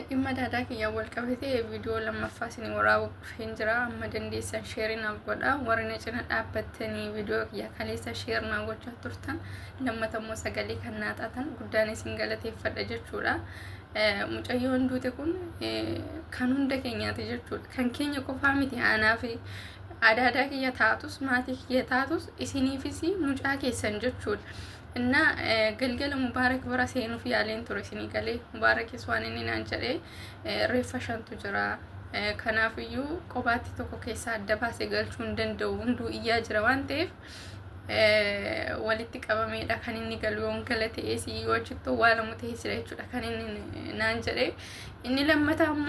dhimma daadaa kiyya wal qabatee viidiyoo lammaffaasin waraabuuf hin jira. Amma dandeessan sheeriin godha. Warri na cina dhaabbattanii viidiyoo kiyya kaleessa sheer na gochaa turtan lammatammoo sagalee kan naaxatan guddaan isin galateeffadha jechuudha. Mucayyoon duute kun kan hunda keenyaati jechuudha. Kan keenya qofaa miti aanaa fi adaadaa kiyya taatus maatii kiyya taatus isiniifis mucaa keessan jechuudha. እና ገልገል ሙባረክ በራሴኑ ፊያሌን ቱረሲኒ ገሌ ሙባረክ ይስዋንኒ ናንጨሬ ሬፈሻንቱ ጅራ ከናፍዩ ቆባቲ ቶኮ ኬሳ አደባሴ ገልቹ እንደንደው እንዱ እያጅራ ዋንቴፍ ወሊት ቀበሜዳ ከነኒ ገሉን ገለቴ ኤሲ ወጭቶ ዋለሙቴ ሲለቹ ከነኒ ናንጨሬ እኒ ለመታሞ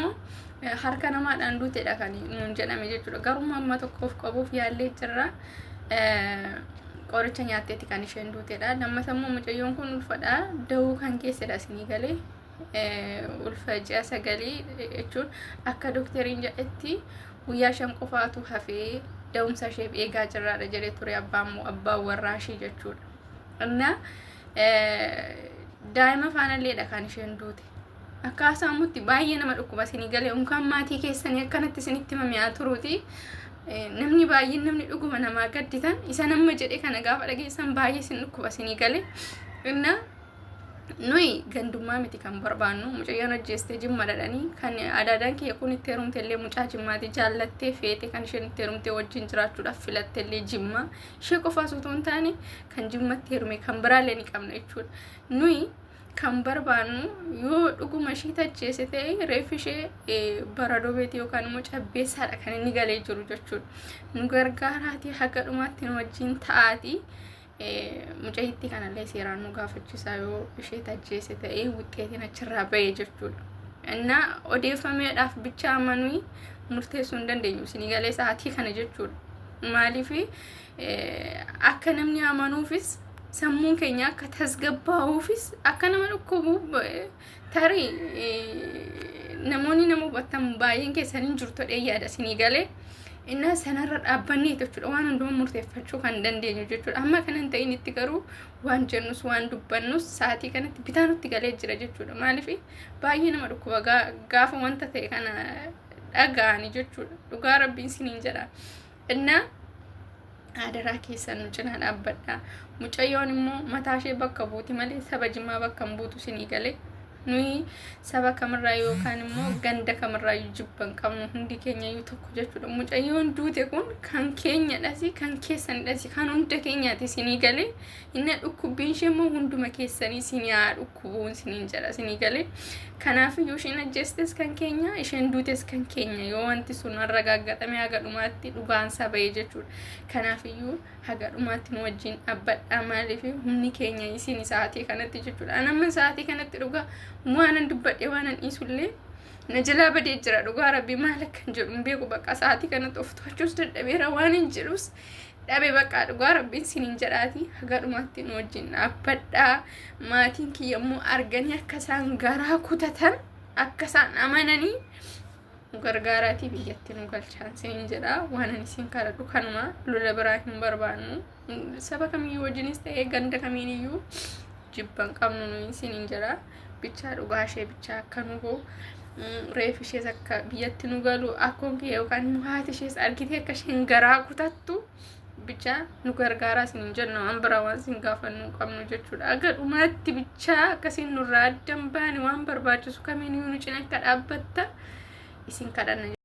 ሀርከናማ አንዱ ተዳካኒ ሙንጀና መጀቹ ጋሩማ ማቶኮፍ ቆቦፍ ያለ ጅራ qoricha nyaateeti kan isheen duuteedha. Lammatammoo mucayyoon kun ulfadha. Dawuu kan keessadha isinii galee ulfa ji'a sagalii jechuun akka doktariin jedhetti guyyaa 5 qofaatu hafee da'umsa ishee eegaa jirraadha jedhee ture abbaan warraashii jechuudha. Inna daa'ima faanalleedha kan isheen duute. Akkasaamutti baay'ee nama dhukkuba isinii galee unkaan maatii keessanii akkanatti isinitti himamiyaa turuuti. namni baay'een namni dhuguma namaa gadditan isa nama jedhe kana gaafa dhageessan baay'ee sin dhukkuba isinii galee inna nuyi gandummaa miti kan barbaannu mucayyoon ajjeestee jimma dhadhanii kan adaadaan kiyya kun itti heerumtellee mucaa jimmaati jaallattee feete kan isheen itti heerumtee wajjin jiraachuudhaaf filattellee jimma ishee qofaas utuu hin taane kan jimmatti heerume kan biraallee ni qabna jechuudha. Nuyi kan barbaannu yoo dhuguma ishii tajjeese ta'e reef ishee baradoo beeti yookaan immoo cabbeessaadha kan inni galee jiru jechuudha. Nu gargaaraati haga dhumaatti nu wajjin ta'aati mucayyitti kanallee seeraan nu gaafachiisaa yoo ishee tajjeese ta'e wuxxeetiin achirraa bahee jechuudha. Inna odeeffameedhaaf bicha amanuu murteessuu hin dandeenyu isinii galee sa'aatii kana jechuudha. Maaliif akka namni amanuufis sammuun keenya akka tasgabbaa'uufis akka nama dhukkubu tarii namoonni nama hubattan baay'een keessan hin jirtu yaada isinii galee inna sanarra dhaabbannee jechuudha. Waan hundumaa murteeffachuu kan dandeenyu jechuudha. Amma kana hin ta'in itti garuu waan jennus waan dubbannus sa'aatii kanatti bitaa nutti galee jira jechuudha. Maaliif baay'ee nama dhukkuba gaafa wanta ta'e kana dhaga'ani jechuudha. Dhugaa rabbiin isiniin jedha. Inna adaraa keessan nu cina dhaabbadha. Mucayyoon immoo mataa ishee bakka buuti malee saba Jimmaa bakka hin buutu isinii galee. Nuyi saba kamirraa yookaan immoo ganda kamirraa jibban qabnu hundi keenya iyyuu tokko jechuudha. Mucayyoon duute kun kan keenyadhasi kan keessanidhasi kan hunda keenyaati isinii galee. Inni dhukkubbiin ishee immoo hunduma keessanii isinii haa dhukkubuun isiniin jedha isinii galee. Kanaafiyyuu isheen ajjeestes kan keenya isheen duutes kan keenya yoo wanti sun arragaaggatame haga dhumaatti dhugaansa bahee jechuudha. Kanaafiyyuu haga dhumaatti nu wajjin dhaabbadhaa. Maaliif humni keenya isin sa'aatii kanatti jechuudha. Anamma sa'aatii kanatti dhugaa waanan dubbadhe waanan dhiisullee na jalaa badee jira. Dhugaa rabbii maal akkan jedhu hin beeku. Bakka sa'aatii kanatti of to'achuus dadhabeera waan hin jedhus dhabe bakka dhugaa rabbiin isiniin jedhaati haga dhumaatti nu wajjin dhaabbadhaa. Maatiin kiyya immoo arganii akka isaan garaa kutatan akka isaan amananii gargaaraatii biyyatti nu galchaan isiniin jedha. Waan isin kadhadhu kanuma lola biraa hin barbaannu. Saba kamiyyuu wajjinis ta'ee ganda kamiiniyyuu jibban qabnu nu isiniin jedha. Bicha dhugaa ishee bicha akka nu goo reef ishees akka biyyatti nu galu akkoon kiyya yookaan immoo haati ishees argitee akka isheen garaa kutattu bicha nu gargaaraa isiniin jenna. Waan biraa waan isin gaafannu qabnu jechuudha. Aga dhumaatti bicha akkasiin nurraa addan baane waan barbaachisu kamiiniyyuu nu cina akka dhaabbatta isin kadhanna.